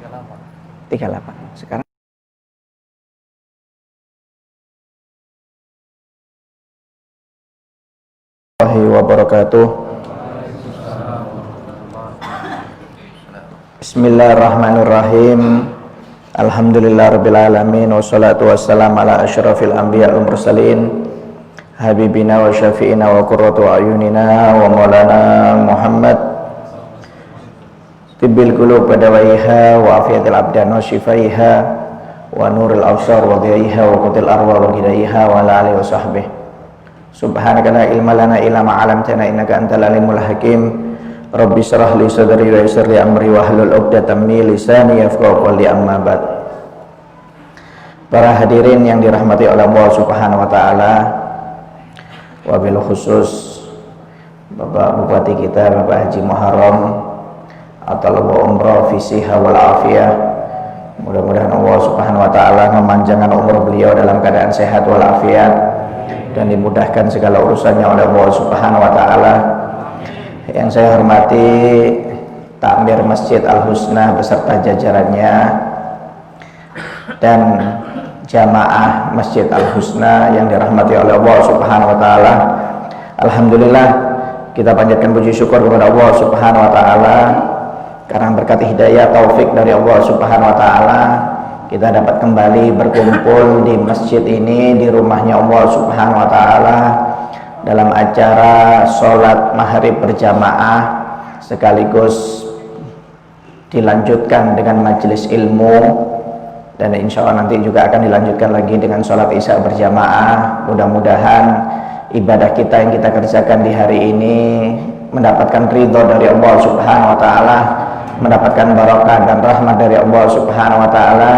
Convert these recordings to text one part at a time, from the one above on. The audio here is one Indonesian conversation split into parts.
38. Sekarang wabarakatuh. Bismillahirrahmanirrahim. Alhamdulillahirabbil alamin wassalatu wassalamu ala asyrafil anbiya wal mursalin habibina wa syafi'ina wa qurratu ayunina wa maulana Muhammad tibbil qulub badawaiha wa afiyatil abdan wa shifaiha wa nuril absar wa dhiyaiha wa qutil arwa wa gidaiha wa ala alihi wa sahbihi. Subhanaka la ilma lana illa ma 'allamtana innaka antal alimul hakim. Rabbi shrah li sadri wa yassir li amri wa hlul 'uqdatam min lisani yafqahu qawli, amma ba'd. Para hadirin yang dirahmati oleh Allah Subhanahu wa taala, wabil khusus Bapak Bupati kita, Bapak Haji Muharram atau umrah fi siha wal afiyah. Mudah-mudahan Allah Subhanahu wa taala memanjangkan umur beliau dalam keadaan sehat wal afiat dan dimudahkan segala urusannya oleh Allah Subhanahu wa taala. Yang saya hormati Takmir Masjid Al-Husna beserta jajarannya dan jamaah Masjid Al-Husna yang dirahmati oleh Allah Subhanahu wa taala. Alhamdulillah, kita panjatkan puji syukur kepada Allah Subhanahu wa taala karena berkat hidayah taufik dari Allah Subhanahu wa taala kita dapat kembali berkumpul di masjid ini, di rumahnya Allah Subhanahu wa taala dalam acara sholat maghrib berjamaah, sekaligus dilanjutkan dengan majelis ilmu, dan insya Allah nanti juga akan dilanjutkan lagi dengan sholat isya berjamaah. Mudah-mudahan ibadah kita yang kita kerjakan di hari ini mendapatkan ridho dari Allah Subhanahu wa taala, mendapatkan barokah dan rahmat dari Allah Subhanahu wa taala,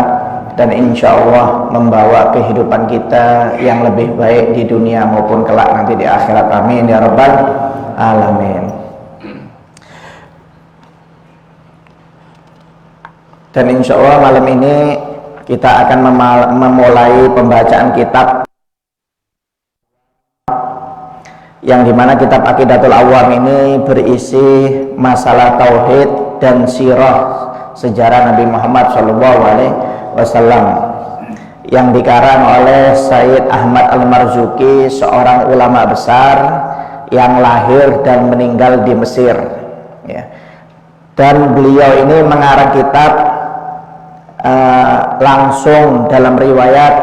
dan insya Allah membawa kehidupan kita yang lebih baik di dunia maupun kelak nanti di akhirat. Amin ya rabbal alamin. Dan insya Allah malam ini kita akan memulai pembacaan kitab yang dimana kitab Aqidatul Awam ini berisi masalah tauhid dan sirah sejarah Nabi Muhammad SAW yang dikarang oleh Sayyid Ahmad Al-Marzuki, seorang ulama besar yang lahir dan meninggal di Mesir ya. Dan beliau ini mengarang kitab langsung dalam riwayat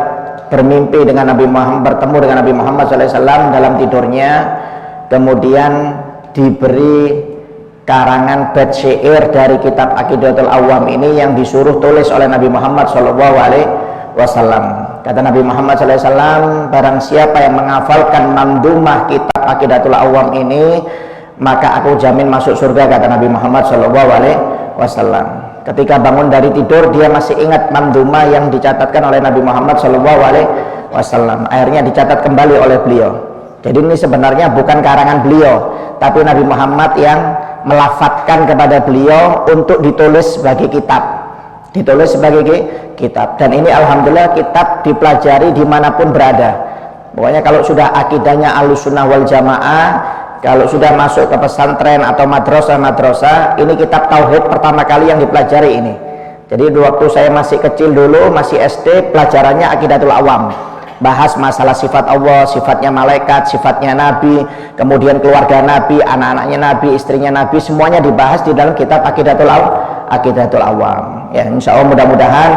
bermimpi dengan Nabi Muhammad, bertemu dengan Nabi Muhammad SAW dalam tidurnya, kemudian diberi karangan bait syair dari kitab Aqidatul Awam ini yang disuruh tulis oleh Nabi Muhammad SAW. Kata Nabi Muhammad SAW, barang siapa yang menghafalkan mandumah kitab Aqidatul Awam ini, maka aku jamin masuk surga, kata Nabi Muhammad SAW. Ketika bangun dari tidur, dia masih ingat mandumah yang dicatatkan oleh Nabi Muhammad SAW. Akhirnya dicatat kembali oleh beliau. Jadi ini sebenarnya bukan karangan beliau, tapi Nabi Muhammad yang melafatkan kepada beliau untuk ditulis sebagai kitab, ditulis sebagai kitab. Dan ini alhamdulillah kitab dipelajari dimanapun berada. Pokoknya kalau sudah akidahnya Ahlussunnah wal Jamaah, kalau sudah masuk ke pesantren atau madrasah, ini kitab tauhid pertama kali yang dipelajari ini. Jadi waktu saya masih kecil dulu, masih SD, pelajarannya Aqidatul Awam, bahas masalah sifat Allah, sifatnya malaikat, sifatnya Nabi, kemudian keluarga Nabi, anak-anaknya Nabi, istrinya Nabi, semuanya dibahas di dalam kitab Aqidatul Awam. Ya, insya Allah mudah-mudahan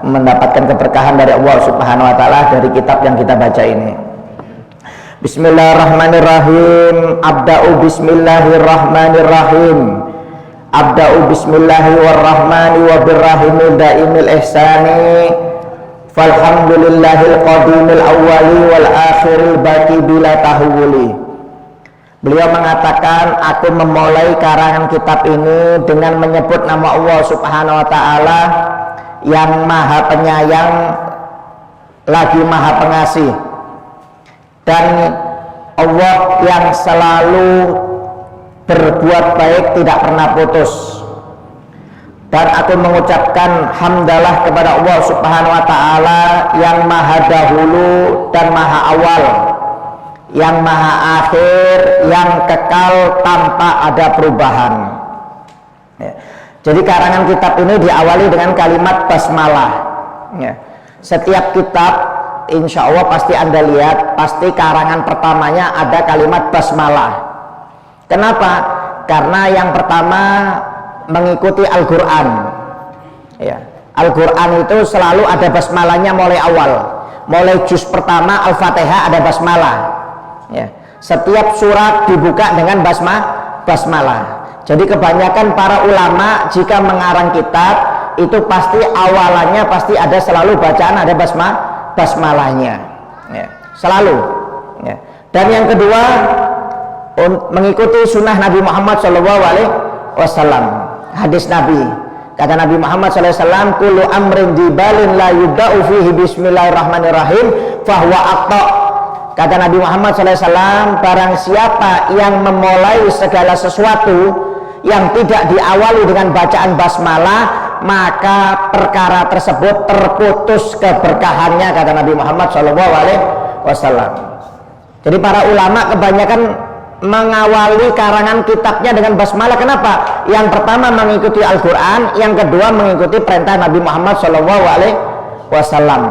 mendapatkan keberkahan dari Allah Subhanahu wa taala dari kitab yang kita baca ini. Bismillahirrahmanirrahim. Abda'u bismillahirrahmanirrahim. Abda'u bismillahirrahmanirrahim wa birrahimil daimil ihsani. Falhamdulillahil qadimil awwali wal akhiril baqi bila tahwuli. Beliau mengatakan, aku memulai karangan kitab ini dengan menyebut nama Allah Subhanahu wa taala yang Maha Penyayang lagi Maha Pengasih, dan Allah yang selalu berbuat baik, tidak pernah putus. Dan aku mengucapkan hamdalah kepada Allah Subhanahu wa taala yang maha dahulu dan maha awal, yang maha akhir, yang kekal tanpa ada perubahan. Jadi karangan kitab ini diawali dengan kalimat basmalah. Ya. Setiap kitab, insya Allah pasti Anda lihat, pasti karangan pertamanya ada kalimat basmalah. Kenapa? Karena yang pertama mengikuti Al-Quran. Ya. Al-Quran itu selalu ada basmalahnya mulai awal. Mulai juz pertama Al-Fatihah ada basmalah. Ya. Setiap surat dibuka dengan basmalah. Jadi kebanyakan para ulama jika mengarang kitab itu pasti awalannya pasti ada selalu bacaan ada basmalahnya. Ya. Selalu. Ya. Dan yang kedua mengikuti sunnah Nabi Muhammad SAW. Hadis Nabi, kata Nabi Muhammad SAW, kullu amrin dibalin la yubda'u fihi bismillahirrahmanirrahim fahuwa aqta. Kata Nabi Muhammad SAW, barang siapa yang memulai segala sesuatu yang tidak diawali dengan bacaan basmalah, maka perkara tersebut terputus keberkahannya, kata Nabi Muhammad SAW. Jadi para ulama kebanyakan mengawali karangan kitabnya dengan basmalah. Kenapa? Yang pertama mengikuti Al-Quran, yang kedua mengikuti perintah Nabi Muhammad SAW.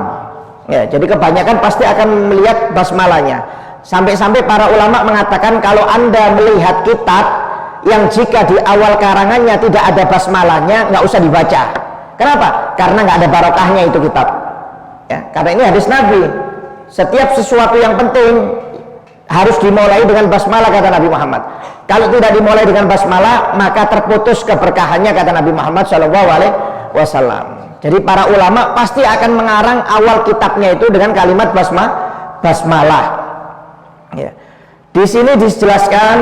Ya, jadi kebanyakan pasti akan melihat basmalahnya. Sampai-sampai para ulama mengatakan kalau Anda melihat kitab yang jika di awal karangannya tidak ada basmalahnya, nggak usah dibaca. Kenapa? Karena nggak ada barokahnya itu kitab. Ya, karena ini hadis Nabi. Setiap sesuatu yang penting harus dimulai dengan basmalah, kata Nabi Muhammad. Kalau tidak dimulai dengan basmalah, maka terputus keberkahannya, kata Nabi Muhammad SAW. Jadi para ulama pasti akan mengarang awal kitabnya itu dengan kalimat basmalah. Ya. Di sini dijelaskan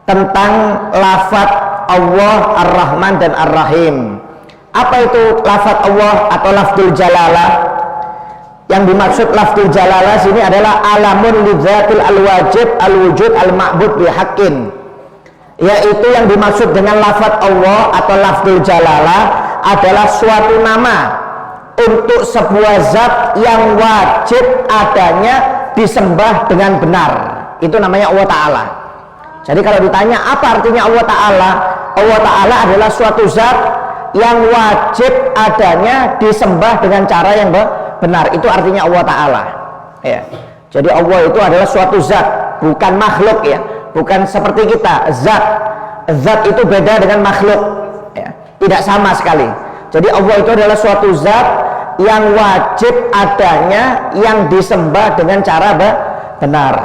tentang lafaz Allah Ar-Rahman dan Ar-Rahim. Apa itu lafaz Allah atau lafzul jalalah? Yang dimaksud lafzul jalalah sini adalah alamun lidzatil al-wajib al-wujud al-ma'bud bihaqqin. Yaitu yang dimaksud dengan lafaz Allah atau lafzul jalalah adalah suatu nama untuk sebuah zat yang wajib adanya disembah dengan benar. Itu namanya Allah Ta'ala. Jadi kalau ditanya apa artinya Allah Ta'ala, Allah Ta'ala adalah suatu zat yang wajib adanya disembah dengan cara yang benar. Itu artinya Allah Ta'ala. Ya. Jadi Allah itu adalah suatu zat, bukan makhluk, ya, bukan seperti kita. Zat itu beda dengan makhluk, ya. Tidak sama sekali. Jadi Allah itu adalah suatu zat yang wajib adanya, yang disembah dengan cara benar.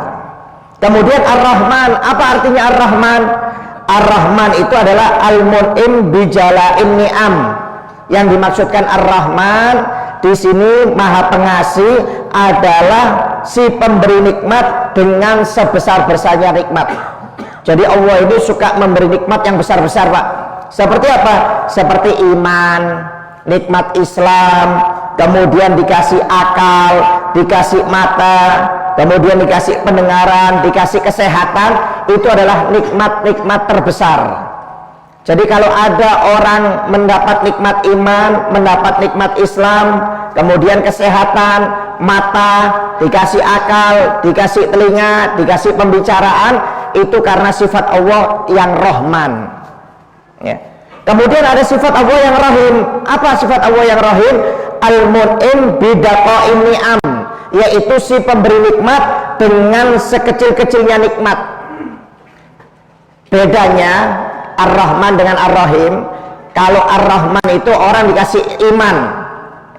Kemudian Ar-Rahman, apa artinya Ar-Rahman? Ar-Rahman itu adalah Al-Mun'im Bijala'in Ni'am. Yang dimaksudkan Ar-Rahman di sini Maha Pengasih adalah si pemberi nikmat dengan sebesar-besarnya nikmat. Jadi Allah itu suka memberi nikmat yang besar-besar, Pak. Seperti apa? Seperti iman, nikmat Islam, kemudian dikasih akal, dikasih mata, kemudian dikasih pendengaran, dikasih kesehatan. Itu adalah nikmat-nikmat terbesar. Jadi kalau ada orang mendapat nikmat iman, mendapat nikmat Islam, kemudian kesehatan, mata, dikasih akal, dikasih telinga, dikasih pembicaraan, itu karena sifat Allah yang Rahman, ya. Kemudian ada sifat Allah yang Rahim. Apa sifat Allah yang Rahim? Al-Mun'im Bidaqa'in Ni'am, yaitu si pemberi nikmat dengan sekecil-kecilnya nikmat. Bedanya Ar-Rahman dengan Ar-Rahim, kalau Ar-Rahman itu orang dikasih iman,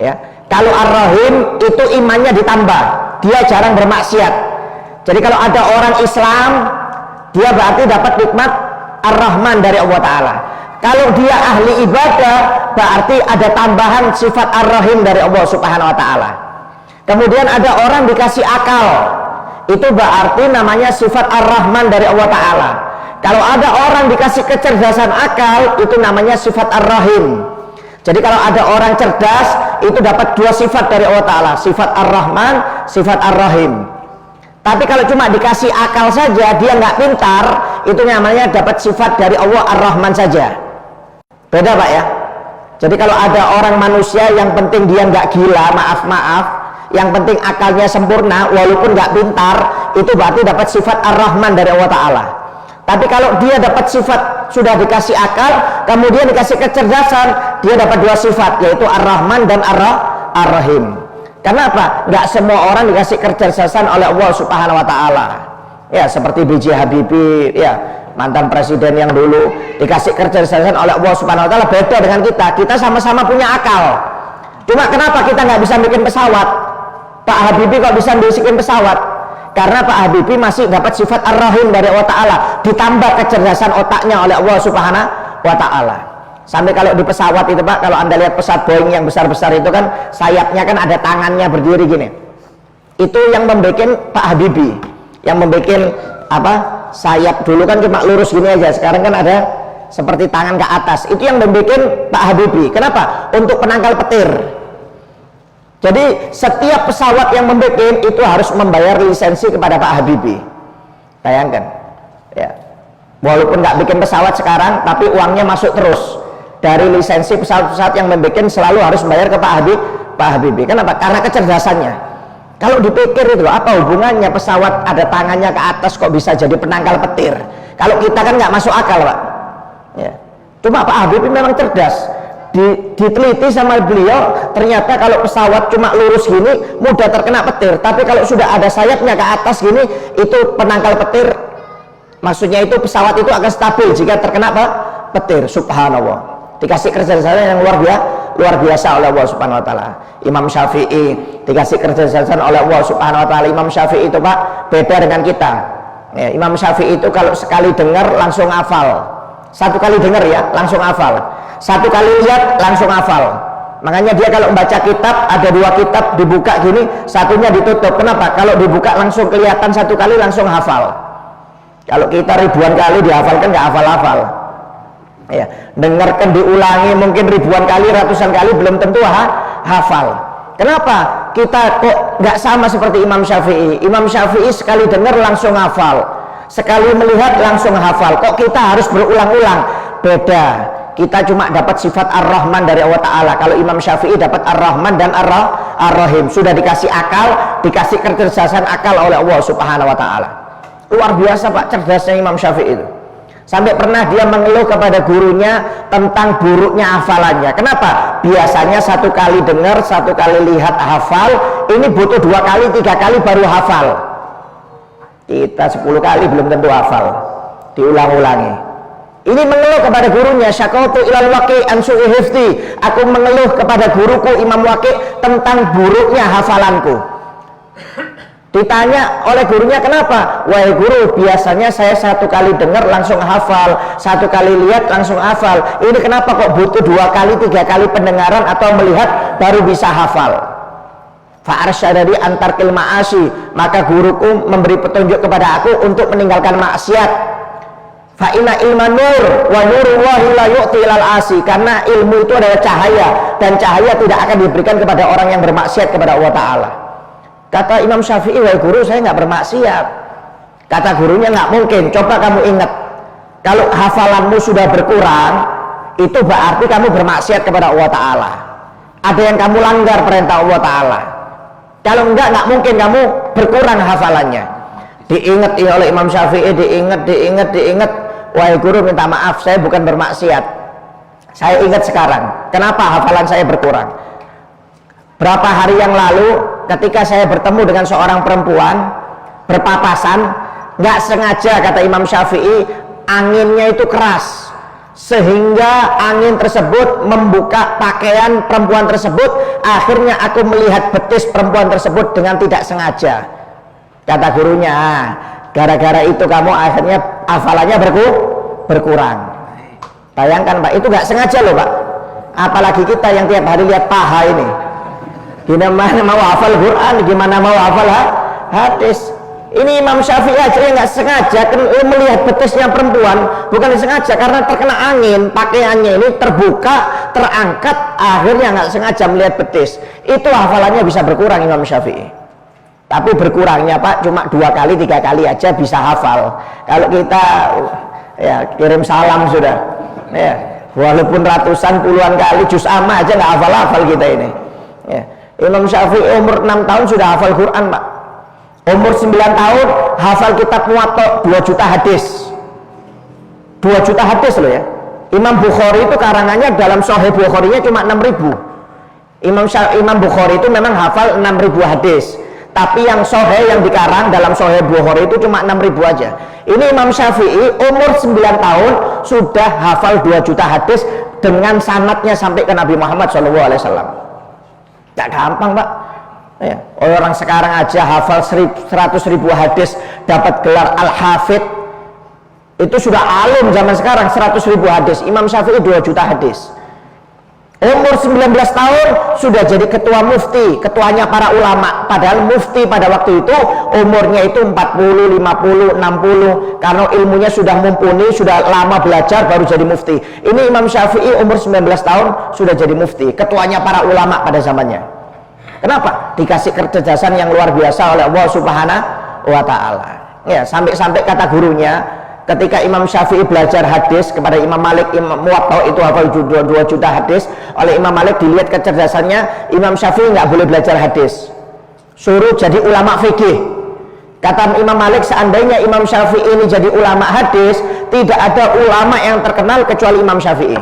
ya. Kalau Ar-Rahim itu imannya ditambah, dia jarang bermaksiat. Jadi kalau ada orang Islam, dia berarti dapat nikmat Ar-Rahman dari Allah Ta'ala. Kalau dia ahli ibadah, berarti ada tambahan sifat Ar-Rahim dari Allah Subhanahu wa Ta'ala. Kemudian ada orang dikasih akal, itu berarti namanya sifat Ar-Rahman dari Allah Ta'ala. Kalau ada orang dikasih kecerdasan akal, itu namanya sifat Ar-Rahim. Jadi kalau ada orang cerdas, itu dapat dua sifat dari Allah Ta'ala, sifat Ar-Rahman, sifat Ar-Rahim. Tapi kalau cuma dikasih akal saja, dia nggak pintar, itu namanya dapat sifat dari Allah Ar-Rahman saja. Beda, Pak, ya. Jadi kalau ada orang manusia yang penting dia nggak gila, maaf, yang penting akalnya sempurna, walaupun nggak pintar, itu berarti dapat sifat Ar-Rahman dari Allah Ta'ala. Tapi kalau dia dapat sifat, sudah dikasih akal, kemudian dikasih kecerdasan, dia dapat dua sifat, yaitu Ar-Rahman dan Ar-Rahim. Kenapa? Nggak semua orang dikasih kecerdasan oleh Allah Subhanahu wa Ta'ala. Ya, seperti B.J. Habibie, ya, mantan presiden yang dulu dikasih kecerdasan oleh Allah Subhanahu wa Ta'ala. Beda dengan kita sama-sama punya akal. Cuma kenapa kita nggak bisa bikin pesawat? Pak Habibie kok bisa bikin pesawat? Karena Pak Habibie masih dapat sifat Ar-Rahim dari Allah Ta'ala, ditambah kecerdasan otaknya oleh Allah Subhanahu wa Ta'ala. Sampai kalau di pesawat itu Pak, kalau Anda lihat pesawat Boeing yang besar-besar itu kan sayapnya kan ada tangannya berdiri gini. Itu yang membuat Pak Habibie, yang membuat apa, sayap dulu kan cuma lurus gini aja, sekarang kan ada seperti tangan ke atas. Itu yang membuat Pak Habibie. Kenapa? Untuk penangkal petir. Jadi setiap pesawat yang membuat itu harus membayar lisensi kepada Pak Habibie. Bayangkan, ya. Walaupun nggak bikin pesawat sekarang, tapi uangnya masuk terus dari lisensi pesawat-pesawat yang membuat, selalu harus membayar ke Pak Habibie. Kenapa? Karena kecerdasannya. Kalau dipikir itu apa hubungannya pesawat ada tangannya ke atas kok bisa jadi penangkal petir? Kalau kita kan nggak masuk akal, Pak. Ya. Cuma Pak Habibie memang cerdas. Diteliti sama beliau, ternyata kalau pesawat cuma lurus gini mudah terkena petir, tapi kalau sudah ada sayapnya ke atas gini itu penangkal petir, maksudnya itu pesawat itu akan stabil jika terkena petir. Subhanallah, dikasih kecerdasan yang luar biasa oleh Allah Subhanahu wa Ta'ala. Imam Syafi'i dikasih kecerdasan oleh Allah Subhanahu wa Ta'ala. Imam Syafi'i itu Pak beda dengan kita, ya, Imam Syafi'i itu kalau sekali dengar langsung hafal, satu kali dengar ya langsung hafal, satu kali lihat langsung hafal. Makanya dia kalau membaca kitab, ada dua kitab dibuka gini, satunya ditutup. Kenapa? Kalau dibuka langsung kelihatan satu kali langsung hafal. Kalau kita ribuan kali dihafalkan nggak hafal-hafal. Ya, dengarkan diulangi mungkin ribuan kali, ratusan kali belum tentu hafal. Kenapa? Kita kok nggak sama seperti Imam Syafi'i? Imam Syafi'i sekali dengar langsung hafal, sekali melihat langsung hafal. Kok kita harus berulang-ulang? Beda. Kita cuma dapat sifat Ar-Rahman dari Allah Ta'ala. Kalau Imam Syafi'i dapat Ar-Rahman dan Ar-Rahim. Sudah dikasih akal, dikasih kecerdasan akal oleh Allah Subhanahu wa Ta'ala. Luar biasa Pak cerdasnya Imam Syafi'i itu. Sampai pernah dia mengeluh kepada gurunya tentang buruknya hafalannya. Kenapa? Biasanya satu kali dengar, satu kali lihat hafal. Ini butuh 2 kali, 3 kali baru hafal. Kita 10 kali belum tentu hafal. Diulang-ulangi. Ini mengeluh kepada gurunya, syakautu ilal Waqi' an su'i hifzi. Aku mengeluh kepada guruku Imam Waqi' tentang buruknya hafalanku. Ditanya oleh gurunya, kenapa? Wahai guru, biasanya saya satu kali dengar langsung hafal, satu kali lihat langsung hafal. Ini kenapa kok butuh 2 kali, 3 kali pendengaran atau melihat baru bisa hafal? Fa'arsyadani antar ma'asi. Maka guruku memberi petunjuk kepada aku untuk meninggalkan maksiat. Fa'ina ilman nur wa nurullahi la yu'ti ilal asi. Karena ilmu itu adalah cahaya, dan cahaya tidak akan diberikan kepada orang yang bermaksiat kepada Allah Ta'ala. Kata Imam Syafi'i, wahai guru, saya nggak bermaksiat. Kata gurunya, nggak mungkin. Coba kamu ingat, kalau hafalanmu sudah berkurang, itu berarti kamu bermaksiat kepada Allah Ta'ala. Ada yang kamu langgar perintah Allah Ta'ala. Kalau nggak mungkin kamu berkurang hafalannya. Diingat oleh Imam Syafi'i, diingat. Wahai guru, minta maaf, saya bukan bermaksiat. Saya ingat sekarang, kenapa hafalan saya berkurang. Berapa hari yang lalu, ketika saya bertemu dengan seorang perempuan, berpapasan, nggak sengaja, kata Imam Syafi'i, anginnya itu keras, sehingga angin tersebut membuka pakaian perempuan tersebut. Akhirnya aku melihat betis perempuan tersebut dengan tidak sengaja. Kata gurunya, gara-gara itu kamu akhirnya hafalannya berkurang. Bayangkan Pak, itu nggak sengaja loh Pak. Apalagi kita yang tiap hari lihat paha ini. Gimana mau hafal Quran, gimana mau hafal hadis. Ini Imam Syafi'i aja yang nggak sengaja melihat betisnya perempuan, bukan disengaja, karena terkena angin, pakaiannya ini terbuka, terangkat, akhirnya nggak sengaja melihat betis. Itu hafalannya bisa berkurang Imam Syafi'i. Tapi berkurangnya Pak cuma 2 kali, 3 kali aja bisa hafal. Kalau kita ya kirim salam sudah, ya, walaupun ratusan puluhan kali juz amma aja nggak hafal kita ini. Ya. Imam Syafi'i umur 6 tahun sudah hafal Quran Pak. Umur 9 tahun hafal kitab Muwatta 2 juta hadis. 2 juta hadis loh ya. Imam Bukhari itu karangannya dalam Sahih Bukhari-nya cuma 6.000. Imam Bukhari itu memang hafal 6.000 hadis, tapi yang Sahih yang dikarang dalam Sahih Bukhari itu cuma 6.000 aja. Ini Imam Syafi'i umur 9 tahun sudah hafal 2 juta hadis dengan sanadnya sampai ke Nabi Muhammad SAW. Gak gampang Pak ya. Orang sekarang aja hafal 100.000 hadis dapat gelar Al-Hafidh, itu sudah alim zaman sekarang. 100.000 hadis, Imam Syafi'i 2 juta hadis. Umur 19 tahun sudah jadi ketua mufti, ketuanya para ulama. Padahal mufti pada waktu itu umurnya itu 40, 50, 60, karena ilmunya sudah mumpuni, sudah lama belajar baru jadi mufti. Ini Imam Syafi'i umur 19 tahun sudah jadi mufti, ketuanya para ulama pada zamannya. Kenapa? Dikasih kecerdasan yang luar biasa oleh Allah Subhanahu wa Ta'ala. Ya, sampai-sampai kata gurunya, ketika Imam Syafi'i belajar hadis kepada Imam Malik, Imam Muwatta itu hafal 2 juta hadis, oleh Imam Malik dilihat kecerdasannya, Imam Syafi'i nggak boleh belajar hadis, suruh jadi ulama fikih. Kata Imam Malik, seandainya Imam Syafi'i ini jadi ulama hadis, tidak ada ulama yang terkenal kecuali Imam Syafi'i.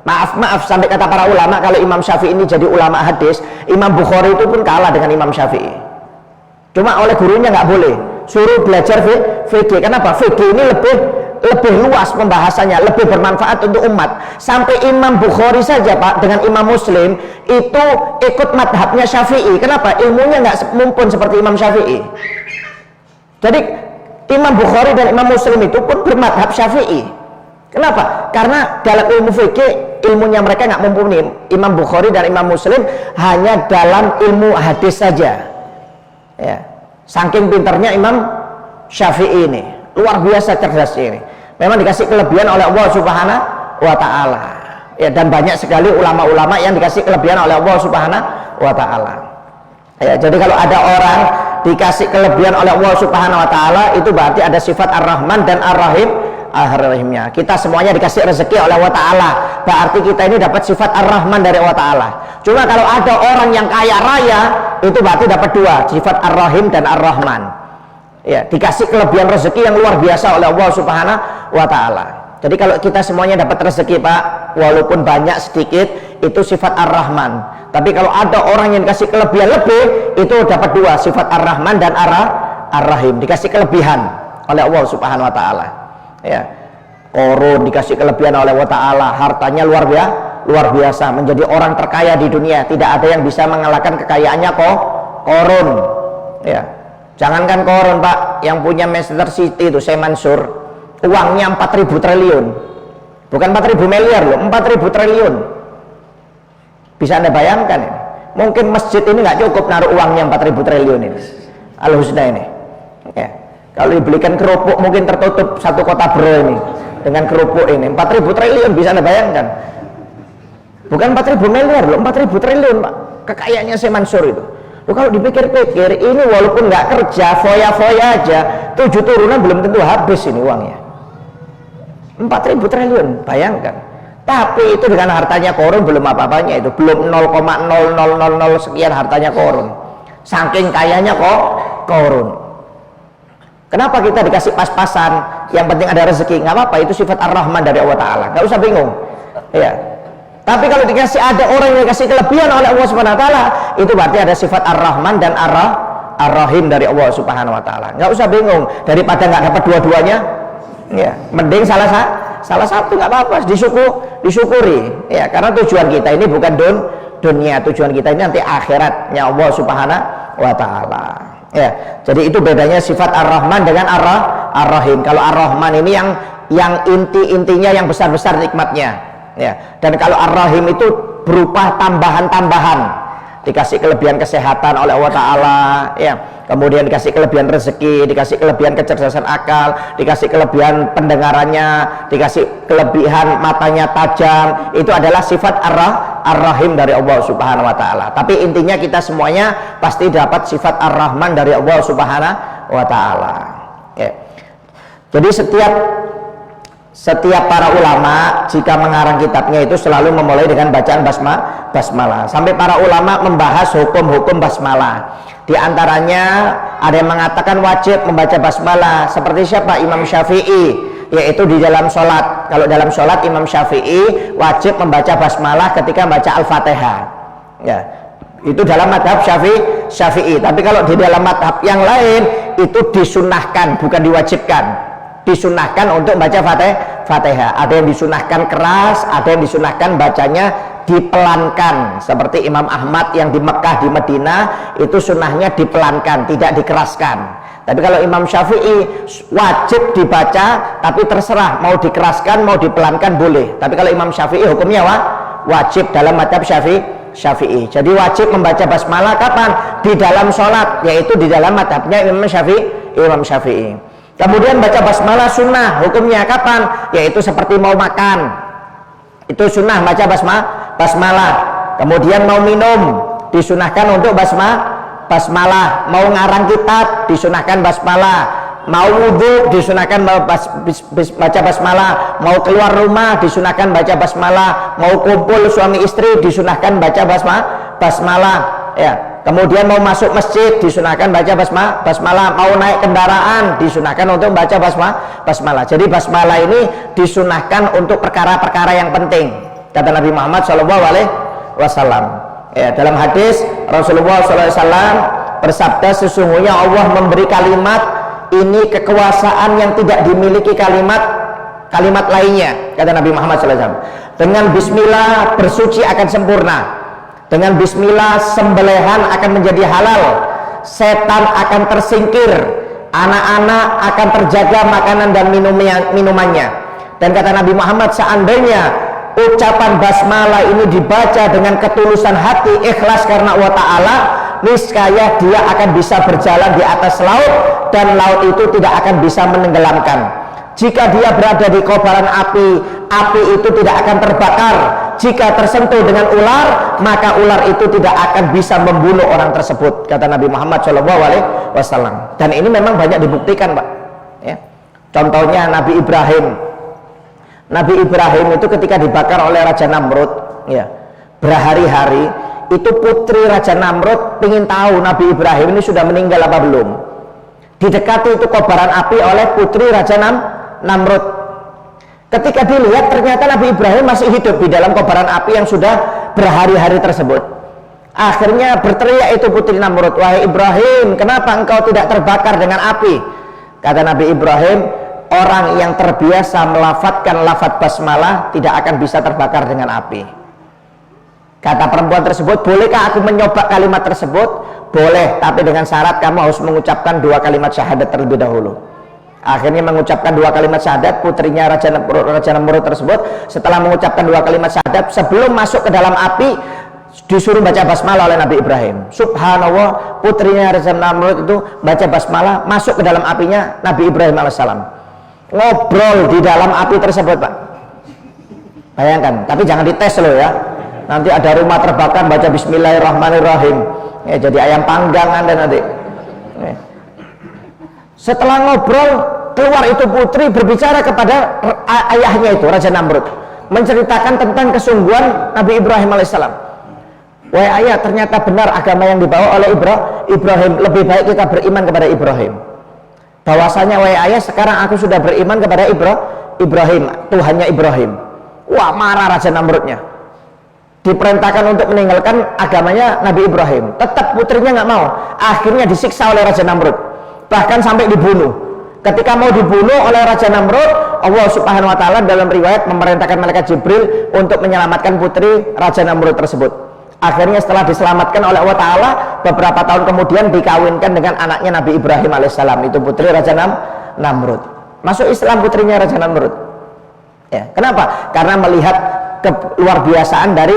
Maaf sampai kata para ulama, kalau Imam Syafi'i ini jadi ulama hadis, Imam Bukhari itu pun kalah dengan Imam Syafi'i. Cuma oleh gurunya nggak boleh, suruh belajar fikih. Kenapa? Fikih ini lebih luas pembahasannya, lebih bermanfaat untuk umat. Sampai Imam Bukhari saja Pak dengan Imam Muslim itu ikut madhabnya Syafi'i. Kenapa? Ilmunya nggak mumpun seperti Imam Syafi'i. Jadi Imam Bukhari dan Imam Muslim itu pun bermadhab Syafi'i. Kenapa? Karena dalam ilmu fikih ilmunya mereka nggak mumpuni. Imam Bukhari dan Imam Muslim hanya dalam ilmu hadis saja. Ya, saking pinternya Imam Syafi'i ini, luar biasa cerdasnya ini. Memang dikasih kelebihan oleh Allah Subhanahu wa Ta'ala. Ya, dan banyak sekali ulama-ulama yang dikasih kelebihan oleh Allah Subhanahu wa Ta'ala. Ya, jadi kalau ada orang dikasih kelebihan oleh Allah Subhanahu wa Ta'ala, itu berarti ada sifat Ar-Rahman dan Ar-Rahimnya. Kita semuanya dikasih rezeki oleh Allah Ta'ala, berarti kita ini dapat sifat Ar-Rahman dari Allah Ta'ala. Cuma kalau ada orang yang kaya raya, itu berarti dapat 2, sifat Ar-Rahim dan Ar-Rahman. Ya, dikasih kelebihan rezeki yang luar biasa oleh Allah Subhanahu wa Ta'ala. Jadi kalau kita semuanya dapat rezeki Pak, walaupun banyak sedikit, itu sifat Ar-Rahman. Tapi kalau ada orang yang dikasih kelebihan lebih, itu dapat 2, sifat Ar-Rahman dan Ar-Rahim, dikasih kelebihan oleh Allah Subhanahu wa Ta'ala. Ya, Korun dikasih kelebihan oleh Allah Ta'ala, hartanya luar biasa, menjadi orang terkaya di dunia. Tidak ada yang bisa mengalahkan kekayaannya Korun. Ya, jangankan Korun Pak, yang punya Manchester City itu Syekh Mansur, uangnya 4.000 triliun, bukan 4.000 miliar loh, 4.000 triliun. Bisa Anda bayangkan ini? Mungkin masjid ini nggak cukup naruh uangnya 4.000 triliun ini, Al-Husna ini. Ya, kalau dibelikan kerupuk mungkin tertutup satu kota Bro ini dengan kerupuk ini. 4.000 triliun, bisa Anda bayangkan? Bukan 4.000 miliar loh, 4.000 triliun Pak, kekayaannya Syekh Mansur itu. Loh, kalau dipikir-pikir, ini walaupun nggak kerja, foya-foya aja, 7 turunan belum tentu habis ini uangnya. 4.000 triliun, bayangkan. Tapi itu dengan hartanya Korun belum apa-apanya, itu belum 0,0000 sekian hartanya Korun. Saking kayanya Korun. Kenapa kita dikasih pas-pasan? Yang penting ada rezeki, nggak apa-apa, itu sifat Ar-Rahman dari Allah Ta'ala, nggak usah bingung. Ya. Tapi kalau dikasih, ada orang yang dikasih kelebihan oleh Allah Subhanahu wa Ta'ala, itu berarti ada sifat Ar-Rahman dan Ar-Rahim dari Allah Subhanahu wa Ta'ala. Nggak usah bingung, daripada nggak dapat dua-duanya, ya, mending salah satu, nggak apa-apa, disyukuri. Ya, karena tujuan kita ini bukan dunia, tujuan kita ini nanti akhiratnya Allah Subhanahu wa Ta'ala. Ya, jadi itu bedanya sifat Ar-Rahman dengan Ar-Rahim. Kalau Ar-Rahman ini yang intinya yang besar-besar nikmatnya. Ya, dan kalau Ar-Rahim itu berupa tambahan-tambahan, dikasih kelebihan kesehatan oleh Allah Ta'ala, ya, kemudian dikasih kelebihan rezeki, dikasih kelebihan kecerdasan akal, dikasih kelebihan pendengarannya, dikasih kelebihan matanya tajam. Itu adalah sifat Ar-Rahim dari Allah Subhanahu wa Ta'ala. Tapi intinya kita semuanya pasti dapat sifat Ar-Rahman dari Allah Subhanahu wa Ta'ala. Ya. Jadi setiap para ulama jika mengarang kitabnya itu selalu memulai dengan bacaan basmalah. Sampai para ulama membahas hukum-hukum basmalah. Di antaranya ada yang mengatakan wajib membaca basmalah. Seperti siapa? Imam Syafi'i, yaitu di dalam sholat. Kalau dalam sholat Imam Syafi'i wajib membaca basmalah ketika membaca Al-Fatihah. Ya, itu dalam madhab Syafi'i. Tapi kalau di dalam madhab yang lain itu disunahkan, bukan diwajibkan. Disunahkan untuk baca Fatihah. Ada yang disunahkan keras, ada yang disunahkan bacanya dipelankan. Seperti Imam Ahmad yang di Mekah, di Madinah itu sunnahnya dipelankan, tidak dikeraskan. Tapi kalau Imam Syafi'i wajib dibaca, tapi terserah mau dikeraskan mau dipelankan boleh. Tapi kalau Imam Syafi'i hukumnya wajib dalam madhab Syafi'i. Jadi wajib membaca basmalah kapan? Di dalam sholat, yaitu di dalam madhabnya Imam Syafi'i. Kemudian baca basmalah sunnah, hukumnya kapan? Yaitu seperti mau makan, itu sunnah baca basmalah. Kemudian mau minum, disunahkan untuk basmalah. Mau ngarang kitab, disunahkan basmalah. Mau wudhu, disunahkan baca basmalah. Mau keluar rumah, disunahkan baca basmalah. Mau kumpul suami istri, disunahkan baca basmalah. Ya. Kemudian mau masuk masjid, disunahkan baca basmalah. Mau naik kendaraan, disunahkan untuk baca basmalah. Jadi basmalah ini disunahkan untuk perkara-perkara yang penting, kata Nabi Muhammad SAW. Ya, dalam hadis Rasulullah SAW bersabda, sesungguhnya Allah memberi kalimat ini kekuasaan yang tidak dimiliki kalimat lainnya, kata Nabi Muhammad SAW. Dengan bismillah bersuci akan sempurna. Dengan bismillah sembelihan akan menjadi halal, setan akan tersingkir, anak-anak akan terjaga makanan dan minumannya. Dan kata Nabi Muhammad, seandainya ucapan basmalah ini dibaca dengan ketulusan hati, ikhlas karena Allah Ta'ala, niscaya dia akan bisa berjalan di atas laut, dan laut itu tidak akan bisa menenggelamkan. Jika dia berada di kobaran api, api itu tidak akan terbakar. Jika tersentuh dengan ular, maka ular itu tidak akan bisa membunuh orang tersebut, kata Nabi Muhammad SAW. Dan ini memang banyak dibuktikan, Pak. Ya. Contohnya Nabi Ibrahim. Nabi Ibrahim itu ketika dibakar oleh Raja Namrud, ya, berhari-hari, itu putri Raja Namrud ingin tahu Nabi Ibrahim ini sudah meninggal apa belum. Didekati itu kobaran api oleh putri Raja Namrud. Ketika dilihat ternyata Nabi Ibrahim masih hidup di dalam kobaran api yang sudah berhari-hari tersebut. Akhirnya berteriak itu putri Namrud, wahai Ibrahim, kenapa engkau tidak terbakar dengan api? Kata Nabi Ibrahim, orang yang terbiasa melafadzkan lafadz basmalah tidak akan bisa terbakar dengan api. Kata perempuan tersebut, bolehkah aku mencoba kalimat tersebut? Boleh, tapi dengan syarat kamu harus mengucapkan 2 kalimat syahadat terlebih dahulu. Akhirnya mengucapkan 2 kalimat syahadat putrinya Raja Namrud tersebut. Setelah mengucapkan 2 kalimat syahadat, sebelum masuk ke dalam api disuruh baca basmalah oleh Nabi Ibrahim. Subhanallah, putrinya Raja Namrud itu baca basmalah, masuk ke dalam apinya Nabi Ibrahim alaihissalam. Ngobrol di dalam api tersebut, Pak. Bayangkan, tapi jangan dites loh ya. Nanti ada rumah terbakar baca bismillahirrahmanirrahim. Ya, jadi ayam panggang Anda nanti. Ya. Setelah ngobrol, keluar itu putri berbicara kepada ayahnya itu, Raja Namrud, menceritakan tentang kesungguhan Nabi Ibrahim alaihissalam. Wahai ayah, ternyata benar agama yang dibawa oleh Ibrahim. Lebih baik kita beriman kepada Ibrahim. Bahwasanya wahai ayah, sekarang aku sudah beriman kepada Ibrahim, Tuhannya Ibrahim. Wah, marah Raja Namrudnya. Diperintahkan untuk meninggalkan agamanya Nabi Ibrahim. Tetap putrinya nggak mau. Akhirnya disiksa oleh Raja Namrud. Bahkan sampai dibunuh. Ketika mau dibunuh oleh Raja Namrud, Allah Subhanahu wa Ta'ala dalam riwayat memerintahkan malaikat Jibril untuk menyelamatkan putri Raja Namrud tersebut. Akhirnya setelah diselamatkan oleh Allah Ta'ala, beberapa tahun kemudian dikawinkan dengan anaknya Nabi Ibrahim alaihissalam, itu putri Raja Namrud. Masuk Islam putrinya Raja Namrud. Ya, kenapa? Karena melihat keluar biasaan dari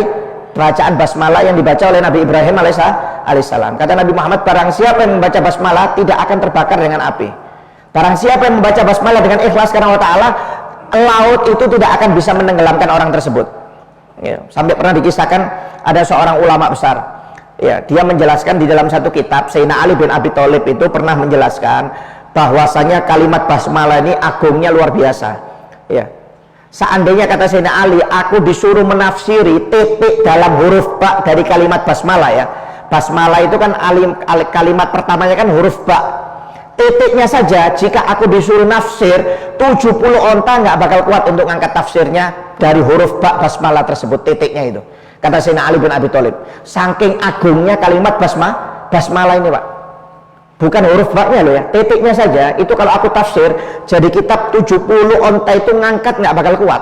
bacaan basmalah yang dibaca oleh Nabi Ibrahim alaihissalam. Kata Nabi Muhammad, barang siapa yang membaca basmalah tidak akan terbakar dengan api. Barang siapa yang membaca basmalah dengan ikhlas karena Allah Ta'ala, laut itu tidak akan bisa menenggelamkan orang tersebut. Ya, sampai pernah dikisahkan ada seorang ulama besar. Ya, dia menjelaskan di dalam satu kitab, Sayyidina Ali bin Abi Thalib itu pernah menjelaskan bahwasanya kalimat basmalah ini agungnya luar biasa. Ya. Seandainya kata Sayyidina Ali, aku disuruh menafsiri titik dalam huruf ba dari kalimat basmalah ya. Basmalah itu kan kalimat pertamanya kan huruf ba. titiknya saja jika aku disuruh nafsir 70 onta nggak bakal kuat untuk ngangkat tafsirnya dari huruf ba basmalah tersebut, titiknya itu. Kata Sayyidina Ali bin Abi Thalib, saking agungnya kalimat basmalah ini Pak, bukan huruf ba-nya loh ya, titiknya saja itu kalau aku tafsir jadi kitab 70 onta itu ngangkat nggak bakal kuat,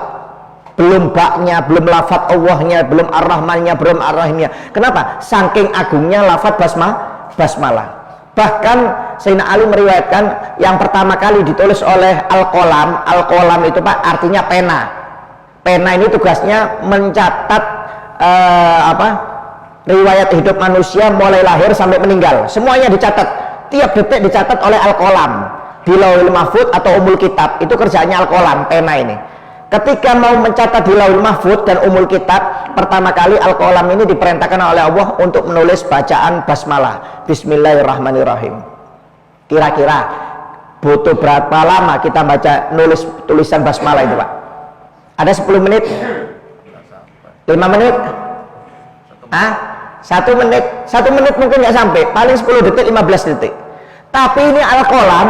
belum ba-nya, belum lafadz Allahnya, belum ar-Rahmannya, belum ar-Rahimnya. Kenapa? Saking agungnya lafadz basmalah. Bahkan Sayyidina Ali meriwayatkan yang pertama kali ditulis oleh Al-Qalam itu Pak artinya pena. Pena ini tugasnya mencatat riwayat hidup manusia mulai lahir sampai meninggal. Semuanya dicatat, tiap detik dicatat oleh Al-Qalam di Lauhul Mahfudz atau Umul Kitab. Itu kerjaannya Al-Qalam, pena ini. Ketika mau mencatat di Lauhul Mahfudz dan Umul Kitab, pertama kali Al-Qalam ini diperintahkan oleh Allah untuk menulis bacaan basmalah, Bismillahirrahmanirrahim. Kira-kira butuh berapa lama kita baca nulis tulisan basmalah itu Pak? Ada 10 menit? 5 menit? 1 menit? 1 menit mungkin nggak sampai, paling 10 detik, 15 detik. Tapi ini Al-Qalam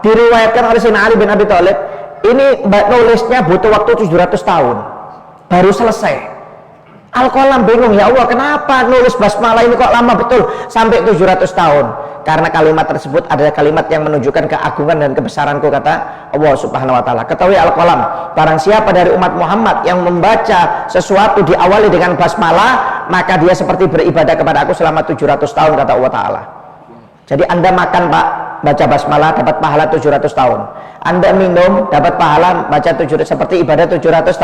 diriwayatkan oleh Sayyidina Ali bin Abi Thalib, ini nulisnya butuh waktu 700 tahun baru selesai. Al-Qalam bingung, ya Allah kenapa nulis basmalah ini kok lama betul sampai 700 tahun? Karena kalimat tersebut adalah kalimat yang menunjukkan keagungan dan kebesaranku, kata Allah Subhanahu wa taala. Ketahui Al-Qalam, barang siapa dari umat Muhammad yang membaca sesuatu diawali dengan basmalah, maka dia seperti beribadah kepada aku selama 700 tahun, kata Allah taala. Jadi Anda makan Pak, baca basmalah dapat pahala 700 tahun. Anda minum dapat pahala baca 700, seperti ibadah 700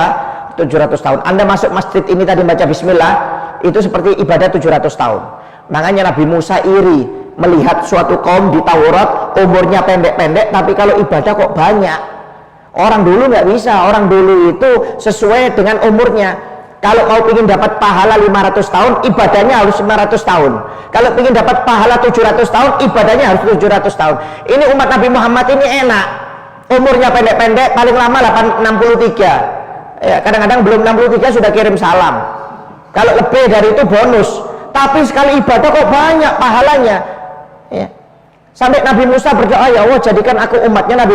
tahun. Anda masuk masjid ini tadi baca bismillah, itu seperti ibadah 700 tahun. Makanya Nabi Musa iri melihat suatu kaum di Taurat umurnya pendek-pendek, tapi kalau ibadah kok banyak. Orang dulu nggak bisa, orang dulu itu sesuai dengan umurnya. Kalau mau ingin dapat pahala 500 tahun, ibadahnya harus 500 tahun. Kalau ingin dapat pahala 700 tahun, ibadahnya harus 700 tahun. Ini umat Nabi Muhammad ini enak, umurnya pendek-pendek, paling lama 63 ya, kadang-kadang belum 63 sudah kirim salam. Kalau lebih dari itu bonus, tapi sekali ibadah kok banyak pahalanya ya. Sampai Nabi Musa berdoa, ya Allah jadikan aku umatnya Nabi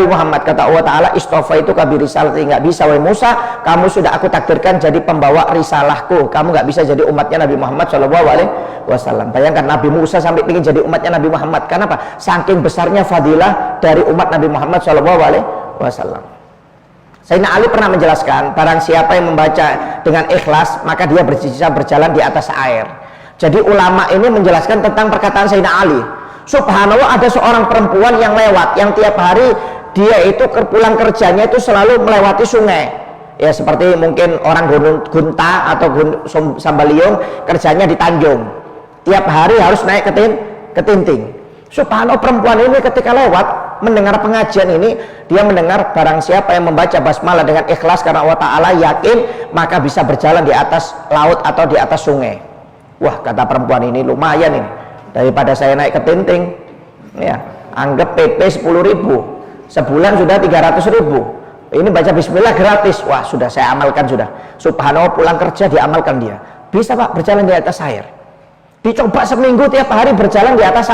Muhammad. Kata Allah Ta'ala, istofa itu kabir risalati, nggak bisa wahai Musa, kamu sudah aku takdirkan jadi pembawa risalahku, kamu nggak bisa jadi umatnya Nabi Muhammad SAW. Bayangkan Nabi Musa sampai ingin jadi umatnya Nabi Muhammad. Kenapa? Saking besarnya fadilah dari umat Nabi Muhammad SAW. Sayyidina Ali pernah menjelaskan, barang siapa yang membaca dengan ikhlas, maka dia bisa berjalan di atas air. Jadi ulama ini menjelaskan tentang perkataan Sayyidina Ali. Subhanallah, ada seorang perempuan yang lewat, yang tiap hari dia itu pulang kerjanya itu selalu melewati sungai. Ya seperti mungkin orang Gunta atau Sambaliung kerjanya di Tanjung. Tiap hari harus naik ke Tinting. Subhanallah, perempuan ini ketika lewat mendengar pengajian ini, dia mendengar barang siapa yang membaca basmalah dengan ikhlas karena Allah Ta'ala yakin, maka bisa berjalan di atas laut atau di atas sungai. Wah, kata perempuan ini lumayan ini, daripada saya naik ke Tinting ya, anggap PP 10.000 sebulan sudah 300.000, ini baca bismillah gratis. Wah, sudah saya amalkan sudah. Subhanallah, pulang kerja diamalkan dia. Bisa Pak berjalan di atas air. Dicoba seminggu tiap hari berjalan di atas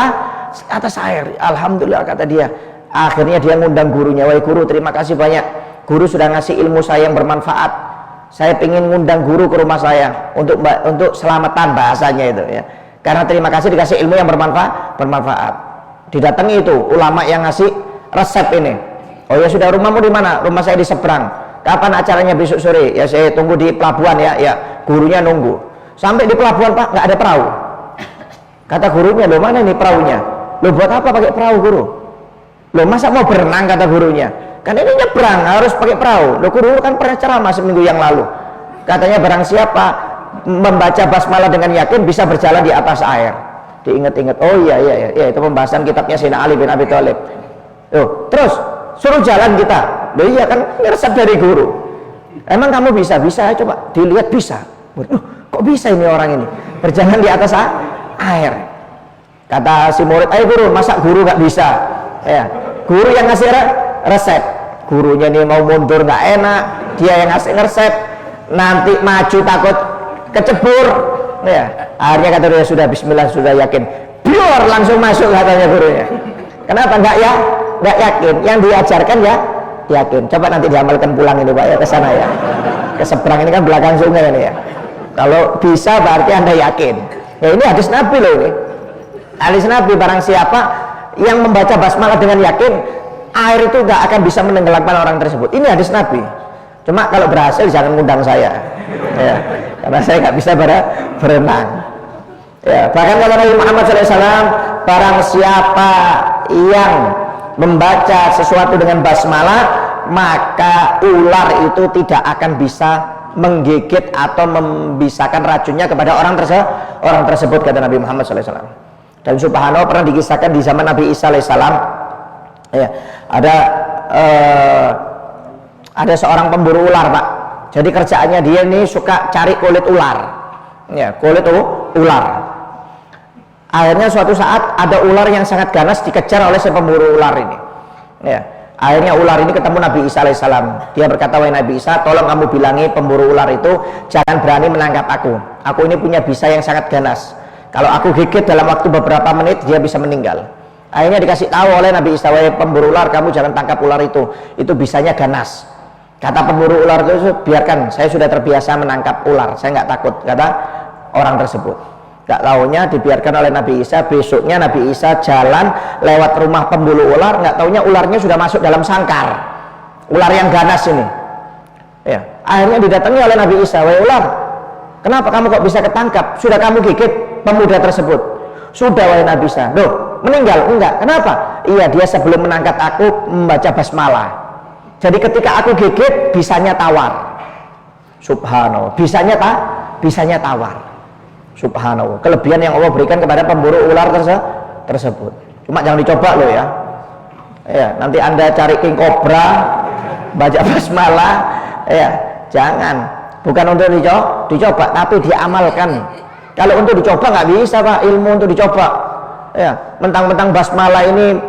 air. Alhamdulillah, kata dia. Akhirnya dia ngundang gurunya, wahai guru, terima kasih banyak, guru sudah ngasih ilmu saya yang bermanfaat. Saya ingin ngundang guru ke rumah saya untuk selamatan, bahasanya itu ya. Karena terima kasih dikasih ilmu yang bermanfaat. Didatangi itu ulama yang ngasih resep ini. Oh ya sudah, rumahmu di mana? Rumah saya di seberang. Kapan acaranya? Besok sore. Ya saya tunggu di pelabuhan ya. Ya, gurunya nunggu. Sampai di pelabuhan Pak, nggak ada perahu. Kata gurunya, loh mana ini perahunya? Loh buat apa pakai perahu guru? Loh masa mau berenang, kata gurunya. Kan ini nyebrang, harus pakai perahu. Loh guru kan pernah ceramah seminggu yang lalu. Katanya barang siapa membaca basmalah dengan yakin bisa berjalan di atas air. Diingat-ingat, oh iya itu pembahasan kitabnya Sayyidina Ali bin Abi Thalib. Terus suruh jalan kita. Loh iya kan resep dari guru. Emang kamu bisa? Bisa, coba dilihat bisa. Kok bisa ini orang ini berjalan di atas air? Kata si murid, ayo guru, masa guru nggak bisa? Ya, guru yang ngasih resep. Gurunya nih mau mundur nggak enak, dia yang ngasih resep. Nanti maju takut kecebur ya. Akhirnya kata dia, sudah bismillah, sudah yakin, biar langsung masuk, katanya gurunya. Kenapa enggak ya? Enggak yakin. Yang diajarkan ya yakin. Coba nanti diamalkan pulang ini Pak ya, ke sana ya. Ke seberang ini kan belakang sungai ini ya. Kalau bisa berarti Anda yakin. Ya ini hadis Nabi loh ini. Hadis Nabi, barang siapa yang membaca basmalah dengan yakin, air itu enggak akan bisa menenggelamkan orang tersebut. Ini hadis Nabi. Cuma kalau berhasil jangan ngundang saya. Ya, karena saya nggak bisa berenang. Ya, bahkan kata Nabi Muhammad SAW, barang siapa yang membaca sesuatu dengan basmalah, maka ular itu tidak akan bisa menggigit atau membisahkan racunnya kepada orang tersebut, kata Nabi Muhammad SAW. Dan subhanallah, pernah dikisahkan di zaman Nabi Isa alaihissalam, ya, ada seorang pemburu ular Pak. Jadi kerjaannya dia ini suka cari kulit ular, ya, kulit ular. Akhirnya suatu saat ada ular yang sangat ganas dikejar oleh si pemburu ular ini. Ya, akhirnya ular ini ketemu Nabi Isa alaihissalam. Dia berkata, wahai Nabi Isa, tolong kamu bilangi pemburu ular itu jangan berani menangkap aku. Aku ini punya bisa yang sangat ganas. Kalau aku gigit dalam waktu beberapa menit dia bisa meninggal. Akhirnya dikasih tahu oleh Nabi Isa, wahai pemburu ular, kamu jangan tangkap ular itu bisanya ganas. Kata pemburu ular itu, biarkan, saya sudah terbiasa menangkap ular, saya nggak takut, kata orang tersebut. Gak taunya dibiarkan oleh Nabi Isa. Besoknya Nabi Isa jalan lewat rumah pemburu ular, nggak taunya ularnya sudah masuk dalam sangkar, ular yang ganas ini. Ya, akhirnya didatangi oleh Nabi Isa, wahai ular, kenapa kamu kok bisa ketangkap? Sudah kamu gigit pemuda tersebut? Sudah, wahai Nabi Isa. Loh, meninggal? Enggak. Kenapa? Iya, dia sebelum menangkap aku membaca basmalah. Jadi ketika aku gigit, bisanya tawar. Subhanallah, bisanya tawar. Subhanallah, kelebihan yang Allah berikan kepada pemburu ular tersebut. Cuma jangan dicoba loh ya. Ya, nanti Anda cari king cobra, baca basmalah, ya, jangan. Bukan untuk dicoba, tapi diamalkan. Kalau untuk dicoba nggak bisa Pak, ilmu untuk dicoba. Ya, mentang-mentang basmalah ini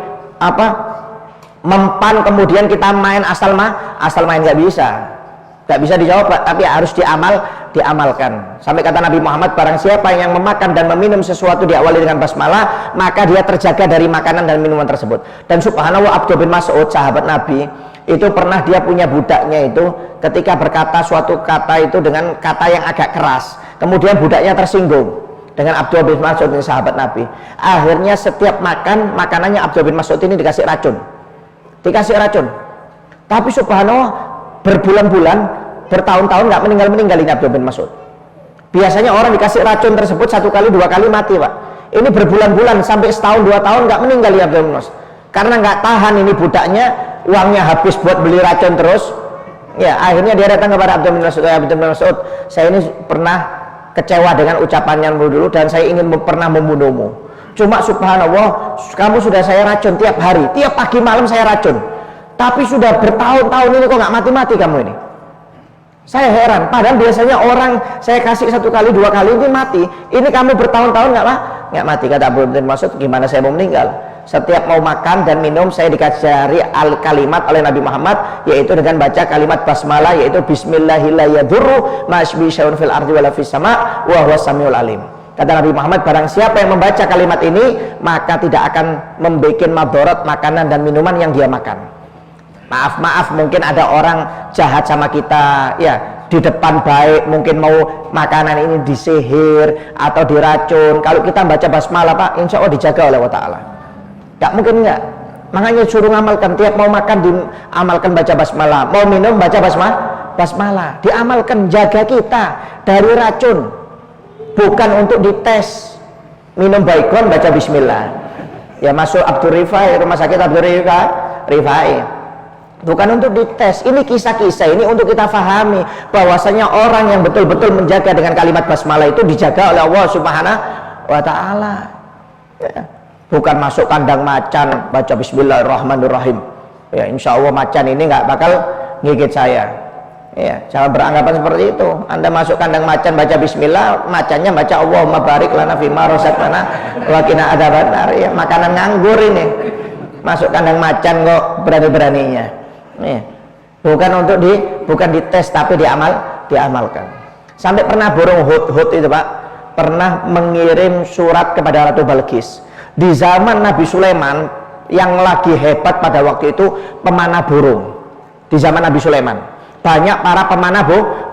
mempan kemudian kita main asal main, nggak bisa dicoba, tapi harus diamalkan. Sampai kata Nabi Muhammad, barang siapa yang memakan dan meminum sesuatu diawali dengan basmalah, maka dia terjaga dari makanan dan minuman tersebut. Dan subhanallah, Abdullah bin Mas'ud, sahabat Nabi, itu pernah dia punya budaknya itu ketika berkata suatu kata itu dengan kata yang agak keras, kemudian budaknya tersinggung dengan Abdullah bin Mas'ud ini sahabat Nabi. Akhirnya setiap makanannya Abdullah bin Mas'ud ini dikasih racun. Tapi subhanallah, berbulan-bulan, bertahun-tahun nggak meninggal ini Abdullah bin Mas'ud. Biasanya orang dikasih racun tersebut 1 kali 2 kali mati Pak. Ini berbulan-bulan sampai setahun 2 tahun nggak meninggal ya Abdullah bin Mas'ud. Karena nggak tahan ini budaknya, uangnya habis buat beli racun terus. Ya, akhirnya dia datang kepada Abdullah bin Mas'ud. Abdullah bin Mas'ud, saya ini pernah kecewa dengan ucapannya dulu dan saya ingin pernah membunuhmu. Cuma subhanallah, kamu sudah saya racun tiap hari, tiap pagi malam saya racun. Tapi sudah bertahun-tahun ini kok nggak mati-mati kamu ini. Saya heran, padahal biasanya orang saya kasih 1 kali 2 kali ini mati. Ini kamu bertahun-tahun nggak mati. Kata Abdullah bin Mas'ud, gimana saya mau meninggal? Setiap mau makan dan minum saya dikajari kalimat oleh Nabi Muhammad, yaitu dengan baca kalimat basmalah, yaitu bismillahirrahmanirrahim, ma'asbi syai'un fil ardi wala fis sama' wa huwas samiul alim. Kata Nabi Muhammad, barang siapa yang membaca kalimat ini, maka tidak akan membuat madarat makanan dan minuman yang dia makan. Maaf, mungkin ada orang jahat sama kita, ya, di depan baik, mungkin mau makanan ini disihir atau diracun. Kalau kita baca basmalah Pak, insya Allah dijaga oleh Allah Ta'ala. Gak mungkin enggak. Makanya suruh ngamalkan, tiap mau makan diamalkan baca basmalah, mau minum baca basmalah, diamalkan, jaga kita dari racun. Bukan untuk dites. Minum baikon baca bismillah. Ya, masuk Abdul Rifai, rumah sakit Abdul Rifai. Bukan untuk dites. Ini kisah-kisah ini untuk kita fahami bahwasanya orang yang betul-betul menjaga dengan kalimat basmalah itu dijaga oleh Allah Subhanahu wa Ta'ala. Ya. Bukan masuk kandang macan baca bismillahirrahmanirrahim. Ya, insya Allah macan ini nggak bakal gigit saya. Ya, jangan beranggapan seperti itu. Anda masuk kandang macan baca bismillah, macannya baca Allahumma barik lana fima razaqtana wa qina adzabannar. Ya, makanan nganggur ini. Masuk kandang macan kok berani-beraninya. Ya. Bukan dites tapi diamalkan. Sampai pernah burung hut itu Pak, pernah mengirim surat kepada Ratu Balqis. Di zaman Nabi Sulaiman, yang lagi hebat pada waktu itu pemanah burung di zaman Nabi Sulaiman. Banyak para pemanah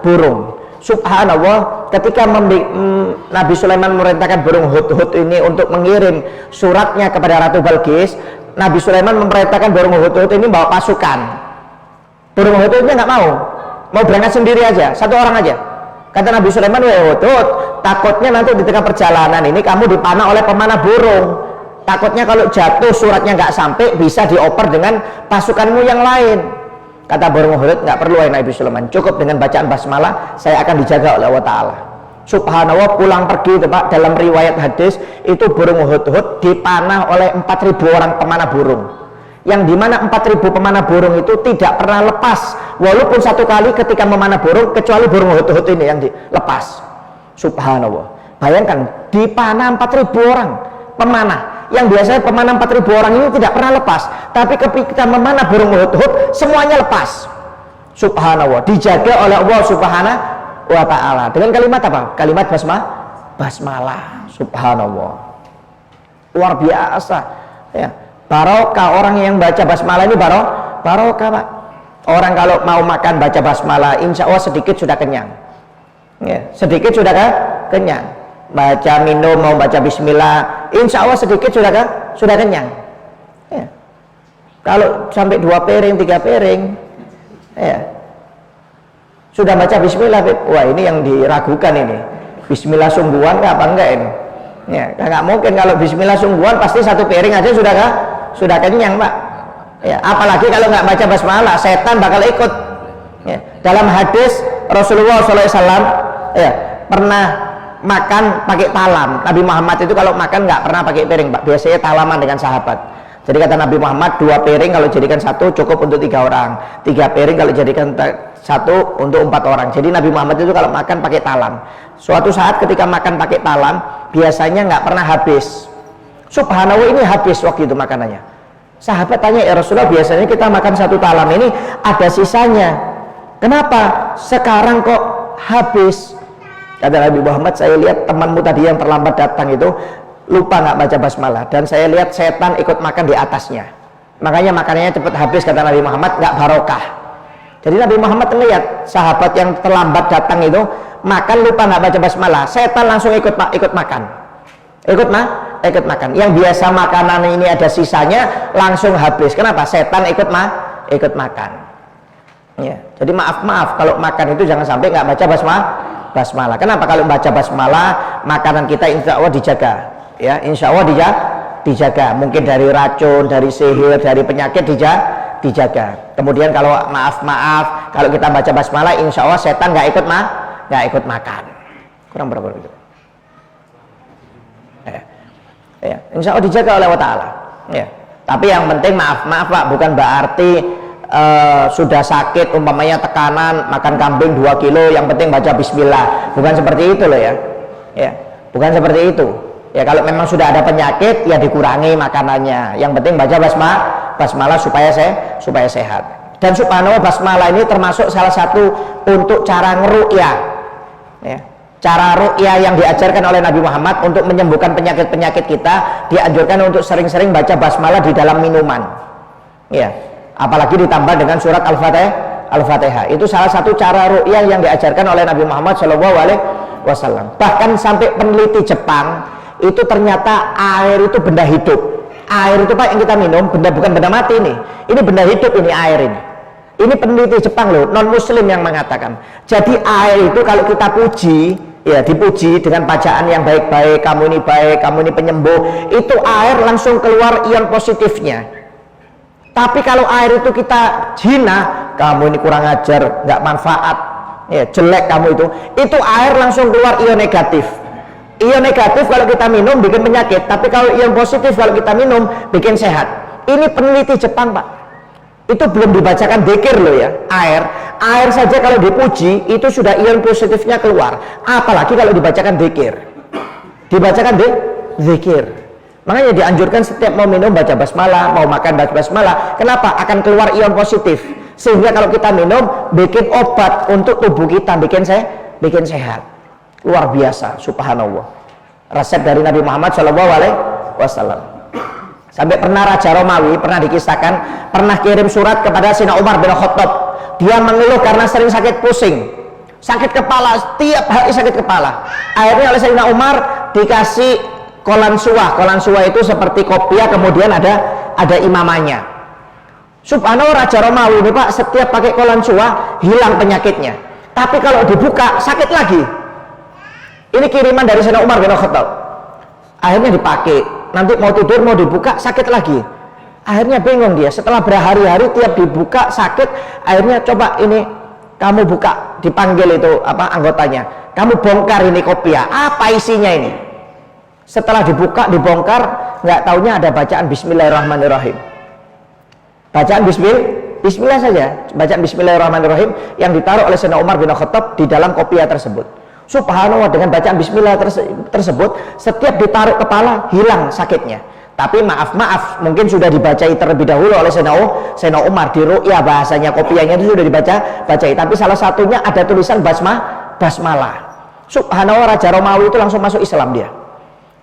burung. Subhanallah, ketika Nabi Sulaiman memerintahkan burung hudhud ini untuk mengirim suratnya kepada Ratu Balqis, Nabi Sulaiman memerintahkan burung hudhud ini bawa pasukan. Burung hudhudnya nggak mau berangkat sendiri aja, satu orang aja. Kata Nabi Sulaiman, "Wahai hudhud, takutnya nanti di tengah perjalanan ini kamu dipanah oleh pemanah burung. Takutnya kalau jatuh suratnya nggak sampai, bisa dioper dengan pasukanmu yang lain." Kata burung hudhud, "Nggak perlu, Nabi Sulaiman, cukup dengan bacaan basmalah, saya akan dijaga oleh Allah Ta'ala." Subhanallah, pulang pergi itu Pak, dalam riwayat hadis itu burung hudhud dipanah oleh 4.000 orang pemanah burung, yang dimana 4.000 pemanah burung itu tidak pernah lepas walaupun satu kali ketika memanah burung, kecuali burung hudhud ini yang dilepas. Subhanallah, bayangkan dipanah 4.000 orang pemanah, yang biasanya pemanah 4.000 orang ini tidak pernah lepas, tapi ketika memanah burung hudhud semuanya lepas. Subhanallah, dijaga oleh Allah Subhanahu wa Ta'ala dengan kalimat apa? Kalimat basmalah. Subhanallah, luar biasa ya. Barokah orang yang baca basmalah ini, barokah Pak. Orang kalau mau makan baca basmalah, insya Allah sedikit sudah kenyang ya, sedikit sudah kenyang. Baca minum, mau baca bismillah, insya Allah sedikit sudah kenyang ya. Kalau sampai 2 piring 3 piring ya, sudah baca bismillah, wah ini yang diragukan ini, bismillah sungguhan apa enggak ini ya. Nggak mungkin kalau bismillah sungguhan pasti 1 piring aja sudah kenyang Pak ya. Apalagi kalau nggak baca basmalah, setan bakal ikut ya. Dalam hadis Rasulullah SAW ya, pernah makan pakai talam. Nabi Muhammad itu kalau makan nggak pernah pakai piring Pak, biasanya talaman dengan sahabat. Jadi kata Nabi Muhammad, 2 piring kalau jadikan 1 cukup untuk 3 orang, 3 piring kalau jadikan 1 untuk 4 orang. Jadi Nabi Muhammad itu kalau makan pakai talam. Suatu saat ketika makan pakai talam, biasanya nggak pernah habis. Subhanallah, ini habis waktu itu makanannya. Sahabat tanya, "Ya Rasulullah, biasanya kita makan 1 talam ini ada sisanya, kenapa sekarang kok habis?" Kata Nabi Muhammad, "Saya lihat temanmu tadi yang terlambat datang itu lupa nggak baca basmalah, dan saya lihat setan ikut makan di atasnya, makanya makanannya cepat habis." Kata Nabi Muhammad, "nggak barokah." Jadi Nabi Muhammad melihat sahabat yang terlambat datang itu makan lupa nggak baca basmalah, setan langsung ikut makan, ikut makan. Yang biasa makanan ini ada sisanya langsung habis. Kenapa? Setan ikut makan ya. Jadi maaf kalau makan itu jangan sampai nggak baca basmalah. Kenapa? Kalau baca basmalah, makanan kita insya Allah dijaga ya, insya Allah dijaga, mungkin dari racun, dari sihir, dari penyakit dijaga. Kemudian kalau maaf kalau kita baca basmalah, insya Allah setan nggak ikut makan. Kurang berapa itu ya, insya Allah dijaga oleh Allah Ta'ala ya. Tapi yang penting maaf Pak, bukan berarti sudah sakit umpamanya tekanan, makan kambing 2 kilo, yang penting baca bismillah, bukan seperti itu loh ya, bukan seperti itu ya. Kalau memang sudah ada penyakit ya dikurangi makanannya, yang penting baca basmalah supaya sehat. Dan subhanallah, basmalah ini termasuk salah satu untuk cara ngeruqyah ya. Cara ruqyah yang diajarkan oleh Nabi Muhammad untuk menyembuhkan penyakit-penyakit kita, dianjurkan untuk sering-sering baca basmalah di dalam minuman ya. Apalagi ditambah dengan surat Al-Fatihah. Itu salah satu cara ruqyah yang diajarkan oleh Nabi Muhammad SAW. Bahkan sampai peneliti Jepang itu ternyata air itu benda hidup. Air itu Pak yang kita minum bukan benda mati ini. Ini benda hidup, ini air ini. Ini peneliti Jepang loh, non muslim yang mengatakan. Jadi air itu kalau kita puji ya, dipuji dengan bacaan yang baik-baik, kamu ini penyembuh, itu air langsung keluar ion positifnya. Tapi kalau air itu kita hina, kamu ini kurang ajar, nggak manfaat ya, jelek kamu itu air langsung keluar ion negatif. Ion negatif kalau kita minum bikin penyakit, tapi kalau ion positif kalau kita minum bikin sehat. Ini peneliti Jepang Pak, itu belum dibacakan dzikir loh ya. Air saja kalau dipuji itu sudah ion positifnya keluar, apalagi kalau dibacakan dzikir. Dzikir. Makanya dianjurkan setiap mau minum baca basmalah, mau makan baca basmalah. Kenapa? Akan keluar ion positif, sehingga kalau kita minum bikin obat untuk tubuh kita, bikin sehat. Luar biasa, subhanallah. Resep dari Nabi Muhammad SAW. Sampai pernah Raja Romawi pernah dikisahkan pernah kirim surat kepada Sayyidina Umar bin Khattab. Dia mengeluh karena sering sakit pusing, sakit kepala, tiap hari sakit kepala. Akhirnya oleh Sayyidina Umar dikasih kolan suah. Kolan suah itu seperti kopiah, kemudian ada imamannya. Subhanallah, Raja Romawi ini Pak, setiap pakai kolan suah hilang penyakitnya. Tapi kalau dibuka sakit lagi. Ini kiriman dari Sayyidina Umar bin Khattab. Akhirnya dipakai. Nanti mau tidur mau dibuka sakit lagi. Akhirnya bingung dia. Setelah berhari-hari tiap dibuka sakit. Akhirnya coba ini kamu buka, dipanggil itu anggotanya. Kamu bongkar ini kopiah. Apa isinya ini? Setelah dibuka, dibongkar, nggak taunya ada bacaan Bismillahirrahmanirrahim. Bacaan Bismillah saja. Bacaan Bismillahirrahmanirrahim yang ditaruh oleh Sayyidina Umar bin Khattab di dalam kopiah tersebut. Subhanallah, dengan bacaan Bismillah tersebut setiap ditaruh kepala hilang sakitnya. Tapi maaf mungkin sudah dibacai terlebih dahulu oleh Sayyidina Umar di ru'yah, bahasanya kopiahnya itu sudah dibacai. Tapi salah satunya ada tulisan basmalah. Subhanallah, Raja Romawi itu langsung masuk Islam dia.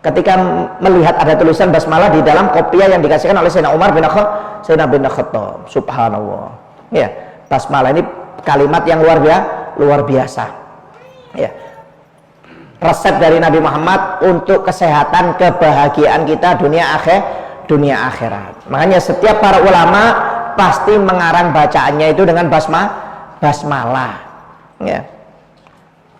Ketika melihat ada tulisan basmalah di dalam kopiah yang dikasihkan oleh Sayyidina Umar bin Khattab. Subhanallah. Ya, basmalah ini kalimat yang luar biasa. Ya. Resep dari Nabi Muhammad untuk kesehatan, kebahagiaan kita dunia akhirat. Makanya setiap para ulama pasti mengarang bacaannya itu dengan basmalah. Ya.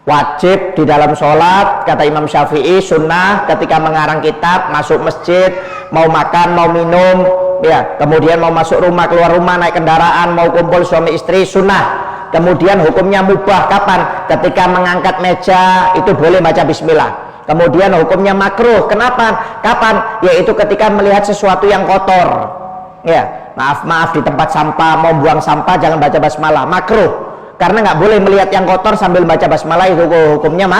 Wajib di dalam sholat, kata Imam Syafi'i, sunnah ketika mengarang kitab, masuk masjid, mau makan, mau minum, ya, kemudian mau masuk rumah, keluar rumah, naik kendaraan, mau kumpul suami istri, sunnah. Kemudian hukumnya mubah kapan? Ketika mengangkat meja itu boleh baca bismillah. Kemudian hukumnya makruh. Kenapa? Kapan? Yaitu ketika melihat sesuatu yang kotor. Ya, maaf di tempat sampah, mau buang sampah jangan baca basmalah, makruh. Karena nggak boleh melihat yang kotor sambil baca basmalah, itu hukumnya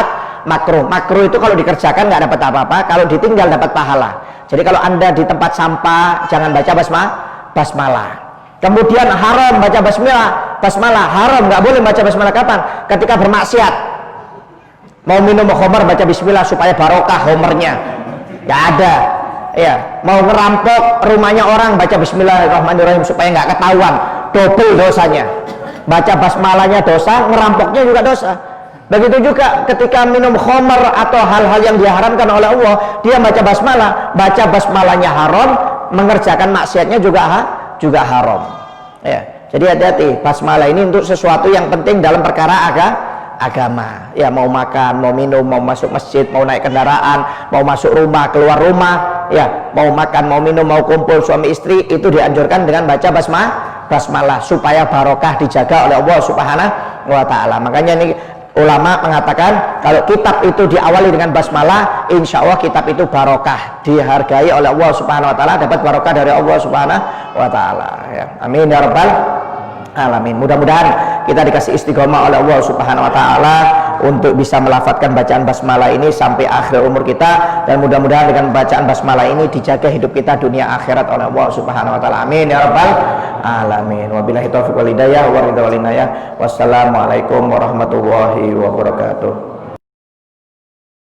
makruh. Makruh itu kalau dikerjakan nggak dapat apa-apa, kalau ditinggal dapat pahala. Jadi kalau Anda di tempat sampah jangan baca basmalah. Kemudian haram baca basmalah, haram, nggak boleh baca basmalah kapan? Ketika bermaksiat. Mau minum khamar baca bismillah supaya barokah khamarnya. Nggak ada. Ya, mau ngerampok rumahnya orang baca bismillahirrahmanirrahim supaya nggak ketahuan, double dosanya. Baca basmalahnya dosa, ngerampoknya juga dosa. Begitu juga ketika minum khamar atau hal-hal yang diharamkan oleh Allah, dia baca basmalahnya haram, mengerjakan maksiatnya juga haram. Ya, jadi hati-hati, basmalah ini untuk sesuatu yang penting dalam perkara agama. Ya, mau makan, mau minum, mau masuk masjid, mau naik kendaraan, mau masuk rumah, keluar rumah, ya, mau makan, mau minum, mau kumpul suami istri, itu dianjurkan dengan baca basmalah supaya barokah dijaga oleh Allah Subhanahu wa taala. Makanya ini ulama mengatakan kalau kitab itu diawali dengan basmalah, insya Allah kitab itu barokah, dihargai oleh Allah Subhanahu wa taala, dapat barokah dari Allah Subhanahu wa taala. Ya. Amin ya rabbal alamin. Mudah-mudahan kita dikasih istiqomah oleh Allah Subhanahu wa taala untuk bisa melafadzkan bacaan basmalah ini sampai akhir umur kita, dan mudah-mudahan dengan bacaan basmalah ini dijaga hidup kita dunia akhirat oleh Allah Subhanahu wa taala. Amin ya rabbal alamin. Wabillahi taufiq wal hidayah wa ridha wal inayah. Wassalamualaikum warahmatullahi wabarakatuh.